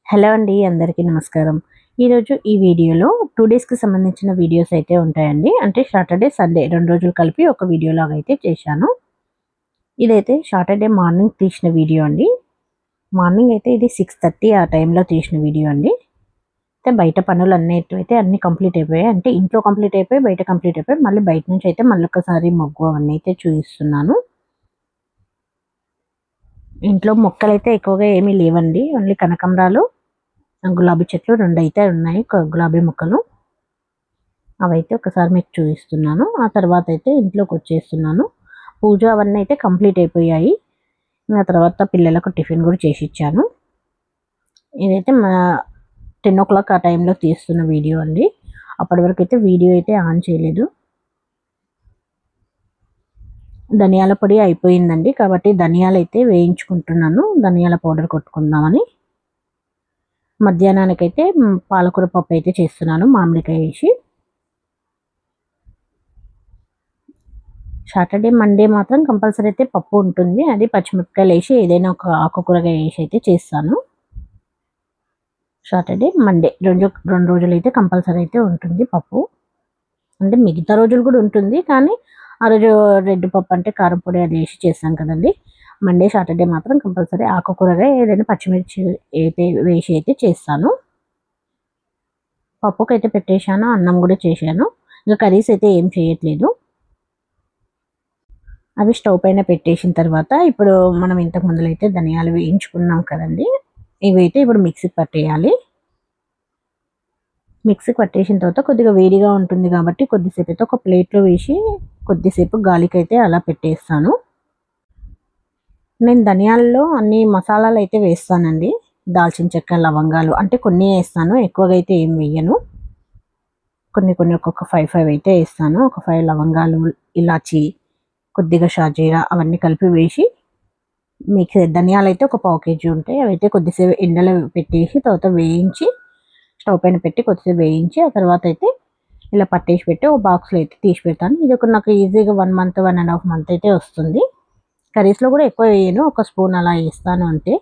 Hello అండి, అందరికీ నమస్కారం. ఈరోజు ఈ వీడియోలో 2 డేస్‌కి సంబంధించిన వీడియోస్ అయితే ఉంటాయండి. అంటే సాటర్డే, సండే 2 రోజులు కలిపి ఒక వీడియోలాగా అయితే చేశాను. ఇదైతే సాటర్డే మార్నింగ్ తీసిన వీడియో అండి. మార్నింగ్ అయితే ఇది 6:30 ఆ టైంలో తీసిన వీడియో అండి. అయితే బయట పనులన్నిటివైతే అన్నీ కంప్లీట్ అయిపోయాయి. అంటే ఇంట్లో కంప్లీట్ అయిపోయి, బయట కంప్లీట్ అయిపోయి, మళ్ళీ బయట నుంచి అయితే మళ్ళొక్కసారి ముగ్గు అవన్నీ అయితే చూయిస్తున్నాను. ఇంట్లో మొక్కలైతే ఎక్కువగా ఏమీ లేవండి. ఓన్లీ కనకంబరాలు, గులాబీ చెట్లు 2 అయితే ఉన్నాయి. గులాబీ మొక్కలు. అవైతే ఒకసారి మీకు చూపిస్తున్నాను. ఆ తర్వాత అయితే ఇంట్లోకొచ్చేస్తున్నాను. పూజ అవన్నీ అయితే కంప్లీట్ అయిపోయాయి. ఆ తర్వాత పిల్లలకు టిఫిన్ కూడా చేసిచ్చాను. ఇదైతే 10:00 ఆ టైంలో తీస్తున్న వీడియో అండి. అప్పటి వరకు అయితే వీడియో అయితే ఆన్ చేయలేదు. ధనియాల పొడి అయిపోయిందండి. కాబట్టి ధనియాలైతే వేయించుకుంటున్నాను. ధనియాల పౌడర్ కొట్టుకుందామని. మధ్యాహ్నానికైతే పాలకూర పప్పు అయితే చేస్తున్నాను మామిడికాయ వేసి. సాటర్డే, మండే మాత్రం కంపల్సరీ అయితే పప్పు ఉంటుంది. అది పచ్చిమిరపకాయలు వేసి ఏదైనా ఒక ఆకుకూరగాయ వేసి అయితే చేస్తాను. సాటర్డే, మండే 2 రోజులైతే కంపల్సరీ అయితే ఉంటుంది పప్పు. అంటే మిగతా రోజులు కూడా ఉంటుంది. కానీ ఆ రోజు రెడ్ పప్పు అంటే కారం పొడి అది వేసి చేస్తాం కదండి. మండే, సాటర్డే మాత్రం కంపల్సరీ ఆకుకూరగా ఏదైనా పచ్చిమిర్చి అయితే వేసి అయితే చేస్తాను. పప్పుకైతే పెట్టేశాను. అన్నం కూడా చేశాను. ఇంకా కర్రీస్ అయితే ఏం చేయట్లేదు. అవి స్టవ్ పైన పెట్టేసిన తర్వాత ఇప్పుడు మనం ఇంతకు ముందులైతే ధనియాలు వేయించుకున్నాం కదండి. ఇవైతే ఇప్పుడు మిక్సీకి పట్టేయాలి. మిక్సీకి పట్టేసిన తర్వాత కొద్దిగా వేడిగా ఉంటుంది కాబట్టి కొద్దిసేపు అయితే ఒక ప్లేట్లో వేసి కొద్దిసేపు గాలికైతే అలా పెట్టేస్తాను. నేను ధనియాలలో అన్ని మసాలాలు అయితే వేస్తానండి. దాల్చిన చెక్క, లవంగాలు అంటే కొన్ని వేస్తాను. ఎక్కువగా అయితే ఏం వేయను. కొన్ని ఒక్కొక్క 5 అయితే వేస్తాను. ఒక 5 లవంగాలు, ఇలాచి, కొద్దిగా షాజీరా అవన్నీ కలిపి వేసి మీకు ధనియాలైతే ఒక పావు కేజీ ఉంటాయి. అవైతే కొద్దిసేపు ఎండలో పెట్టేసి తర్వాత వేయించి స్టవ్ పైన పెట్టి కొద్దిసేపు వేయించి ఆ తర్వాత అయితే ఇలా పట్టేసి పెట్టి ఒక బాక్స్లో అయితే తీసి పెడతాను. ఇది ఒక నాకు ఈజీగా 1 మంత్, 1.5 మంత్ అయితే వస్తుంది. కర్రీస్లో కూడా ఎక్కువ వేయను. ఒక స్పూన్ అలా వేస్తాను అంతే.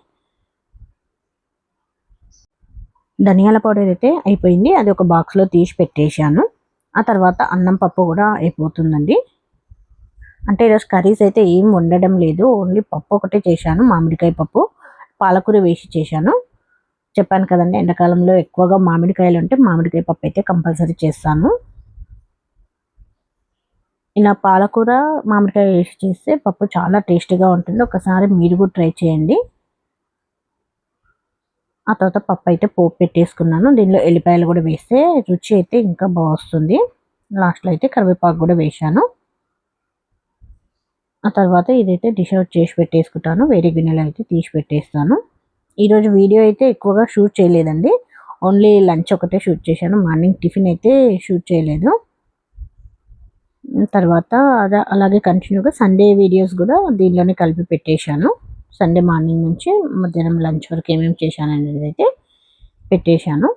ధనియాల పౌడర్ అయితే అయిపోయింది. అది ఒక బాక్స్లో తీసి పెట్టేశాను. ఆ తర్వాత అన్నం పప్పు కూడా అయిపోతుందండి. అంటే ఈరోజు కర్రీస్ అయితే ఏం వండడం లేదు. ఓన్లీ పప్పు ఒకటే చేశాను. మామిడికాయ పప్పు, పాలకూర వేసి చేశాను. చెప్పాను కదండి, ఎండాకాలంలో ఎక్కువగా మామిడికాయలు ఉంటే మామిడికాయ పప్పు అయితే కంపల్సరీ చేస్తాను. ఇలా పాలకూర, మామిడికాయ వేసి చేస్తే పప్పు చాలా టేస్టీగా ఉంటుంది. ఒకసారి మీరు కూడా ట్రై చేయండి. ఆ తర్వాత పప్పు అయితే పోపు పెట్టేసుకున్నాను. దీనిలో ఎల్లిపాయలు కూడా వేస్తే రుచి అయితే ఇంకా బాగుంటుంది. లాస్ట్లో అయితే కరివేపాకు కూడా వేశాను. ఆ తర్వాత ఇదైతే డిష్ అవుట్ చేసి పెట్టేసుకుంటాను. వేరే గిన్నెలో అయితే తీసి పెట్టేస్తాను. ఈరోజు వీడియో అయితే ఎక్కువగా షూట్ చేయలేదండి. ఓన్లీ లంచ్ ఒకటే షూట్ చేశాను. మార్నింగ్ టిఫిన్ అయితే షూట్ చేయలేదు. తర్వాత అలాగే కంటిన్యూగా సండే వీడియోస్ కూడా దీనిలోనే కలిపి పెట్టేశాను. సండే మార్నింగ్ నుంచి మధ్యాహ్నం లంచ్ వరకు ఏమేమి చేశాను అనేది అయితే పెట్టేశాను.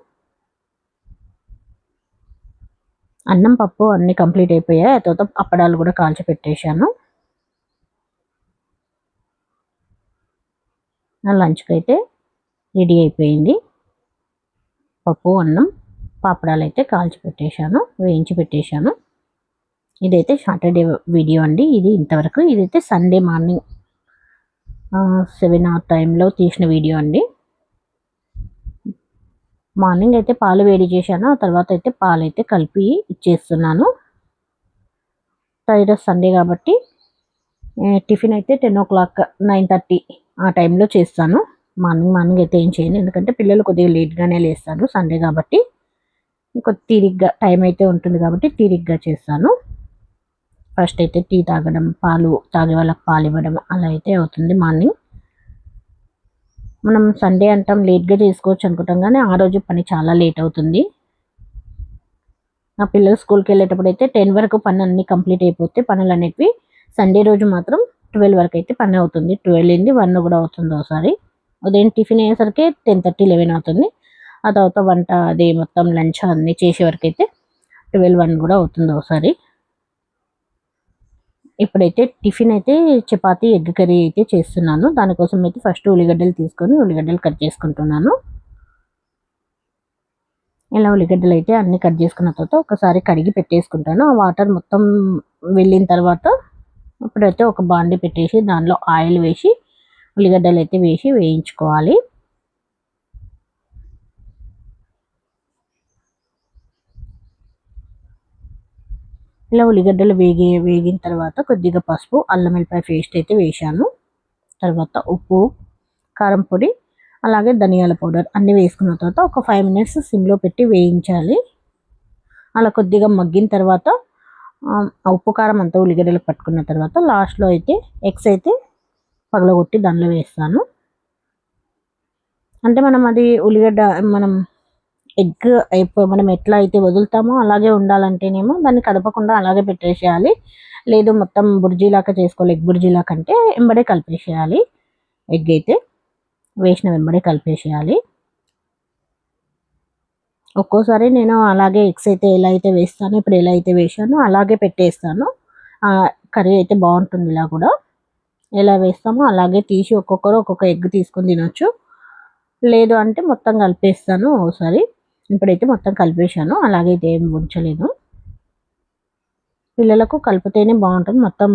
అన్నం, పప్పు అన్నీ కంప్లీట్ అయిపోయాయి. ఆ తర్వాత అప్పడాలు కూడా కాల్చి పెట్టేశాను. నా లంచ్కి అయితే రెడీ అయిపోయింది. పప్పు, అన్నం, పాపడాలు అయితే కాల్చి పెట్టేశాను, వేయించి పెట్టేశాను. ఇదైతే సాటర్డే వీడియో అండి. ఇది ఇంతవరకు. ఇదైతే సండే మార్నింగ్ 7 ఆ టైంలో తీసిన వీడియో అండి. మార్నింగ్ అయితే పాలు వేడి చేశాను. ఆ తర్వాత అయితే పాలైతే కలిపి ఇచ్చేస్తున్నాను. ఈరోజు సండే కాబట్టి టిఫిన్ అయితే 10:00, 9:30 ఆ టైంలో చేస్తాను. మార్నింగ్ అయితే ఏం చేయను. ఎందుకంటే పిల్లలు కొద్దిగా లేట్గానే లేస్తారు సండే కాబట్టి. కొద్ది తీరిగ్గా టైం అయితే ఉంటుంది కాబట్టి తీరిగ్గా చేస్తాను. ఫస్ట్ అయితే టీ తాగడం, పాలు తాగే వాళ్ళకి పాలు ఇవ్వడం అలా అయితే అవుతుంది మార్నింగ్. మనం సండే అంటాం లేట్గా చేసుకోవచ్చు అనుకుంటాం, కానీ ఆ రోజు పని చాలా లేట్ అవుతుంది. నా పిల్లలు స్కూల్కి వెళ్ళేటప్పుడు అయితే 10 వరకు పని అన్నీ కంప్లీట్ అయిపోతే పనులు అనేవి సండే రోజు మాత్రం 12 వరకు అయితే పని అవుతుంది. 12 అయింది, 1 కూడా అవుతుంది ఒకసారి. ఉదయం టిఫిన్ అయ్యేసరికి 10:30, 11 అవుతుంది. ఆ తర్వాత వంట అది మొత్తం లంచ్ అన్నీ చేసే వరకు అయితే 12, 1 కూడా అవుతుంది ఒకసారి. ఇప్పుడైతే టిఫిన్ అయితే చపాతీ, ఎగ్ కర్రీ అయితే చేస్తున్నాను. దానికోసం అయితే ఫస్ట్ ఉల్లిగడ్డలు తీసుకొని ఉల్లిగడ్డలు కట్ చేసుకుంటున్నాను. ఇలా ఉల్లిగడ్డలు అయితే అన్నీ కట్ చేసుకున్న తర్వాత ఒకసారి కడిగి పెట్టేసుకుంటాను. ఆ వాటర్ మొత్తం వెళ్ళిన తర్వాత ఇప్పుడైతే ఒక బాండి పెట్టేసి దానిలో ఆయిల్ వేసి ఉల్లిగడ్డలు అయితే వేసి వేయించుకోవాలి. ఇలా ఉల్లిగడ్డలు వేగిన తర్వాత కొద్దిగా పసుపు, అల్లం వెల్లిపాయ పేస్ట్ అయితే వేశాను. తర్వాత ఉప్పు, కారం పొడి, అలాగే ధనియాల పౌడర్ అన్నీ వేసుకున్న తర్వాత ఒక 5 మినిట్స్ సిమ్లో పెట్టి వేయించాలి. అలా కొద్దిగా మగ్గిన తర్వాత ఉప్పు కారం అంతా ఉల్లిగడ్డలకు పట్టుకున్న తర్వాత లాస్ట్లో అయితే ఎగ్స్ అయితే పగలగొట్టి దానిలో వేస్తాను. అంటే మనం అది ఉల్లిగడ్డ మనం ఎగ్ మనం ఎట్లా అయితే వదులుతామో అలాగే ఉండాలంటేనేమో దాన్ని కదపకుండా అలాగే పెట్టేసేయాలి. లేదు మొత్తం బుర్జీలాగా చేసుకోవాలి, ఎగ్ బుర్జీలాగా అంటే వెంబడే కలిపేసేయాలి. ఎగ్ అయితే వేసిన వెంబడే కలిపేసేయాలి. ఒక్కోసారి నేను అలాగే ఎగ్స్ అయితే ఎలా అయితే వేస్తానో ఇప్పుడు ఎలా అయితే వేసానో అలాగే పెట్టేస్తాను. కర్రీ అయితే బాగుంటుంది. ఇలా కూడా ఎలా వేస్తామో అలాగే తీసి ఒక్కొక్కరు ఒక్కొక్క ఎగ్ తీసుకొని తినొచ్చు. లేదు అంటే మొత్తం కలిపేస్తాను ఒకసారి. ఇప్పుడైతే మొత్తం కలిపేసాను, అలాగే అయితే ఏం ఉంచలేదు. పిల్లలకు కలిపితేనే బాగుంటుంది. మొత్తం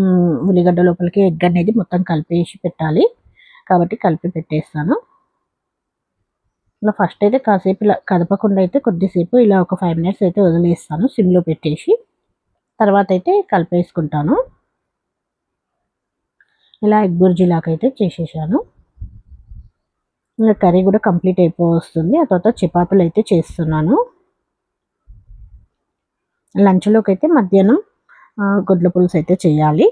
ఉల్లిగడ్డ లోపలికి ఎగ్ అనేది మొత్తం కలిపేసి పెట్టాలి కాబట్టి కలిపి పెట్టేస్తాను. ఇలా ఫస్ట్ అయితే కాసేపు ఇలా కదపకుండా అయితే కొద్దిసేపు ఇలా ఒక 5 మినిట్స్ అయితే వదిలేస్తాను సిమ్లో పెట్టేసి. తర్వాత అయితే కలిపేసుకుంటాను. ఇలా ఎగ్ బుర్జీలాగా అయితే చేసేసాను. ఇంకా కర్రీ కూడా కంప్లీట్ అయిపోతుంది. ఆ తర్వాత చపాతీలు అయితే చేస్తున్నాను. లంచ్లోకి అయితే మధ్యాహ్నం గుడ్ల పులుసు అయితే చేయాలి.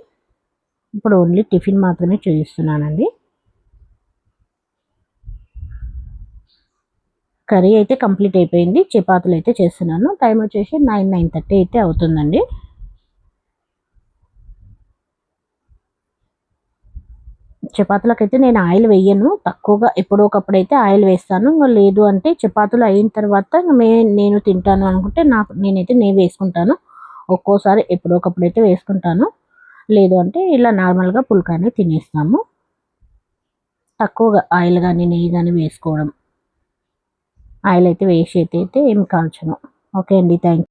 ఇప్పుడు ఓన్లీ టిఫిన్ మాత్రమే చేయిస్తున్నానండి. కర్రీ అయితే కంప్లీట్ అయిపోయింది. చపాతీలు అయితే చేస్తున్నాను. టైం వచ్చేసి 9:30 అయితే అవుతుందండి. చపాతీలకైతే నేను ఆయిల్ వేయను. తక్కువగా ఎప్పుడో ఒకప్పుడైతే ఆయిల్ వేస్తాను. లేదు అంటే చపాతీలు అయిన తర్వాత నేను తింటాను అనుకుంటే నేనైతే నెయ్యి వేసుకుంటాను. ఒక్కోసారి ఎప్పుడో ఒకప్పుడైతే వేసుకుంటాను. లేదు అంటే ఇలా నార్మల్గా పుల్కానే తినేస్తాము. తక్కువగా ఆయిల్ కానీ నెయ్యి కానీ వేసుకోవడం. ఆయిల్ అయితే వేసి అయితే ఏం కాల్చను. ఓకే అండి, థ్యాంక్ యూ.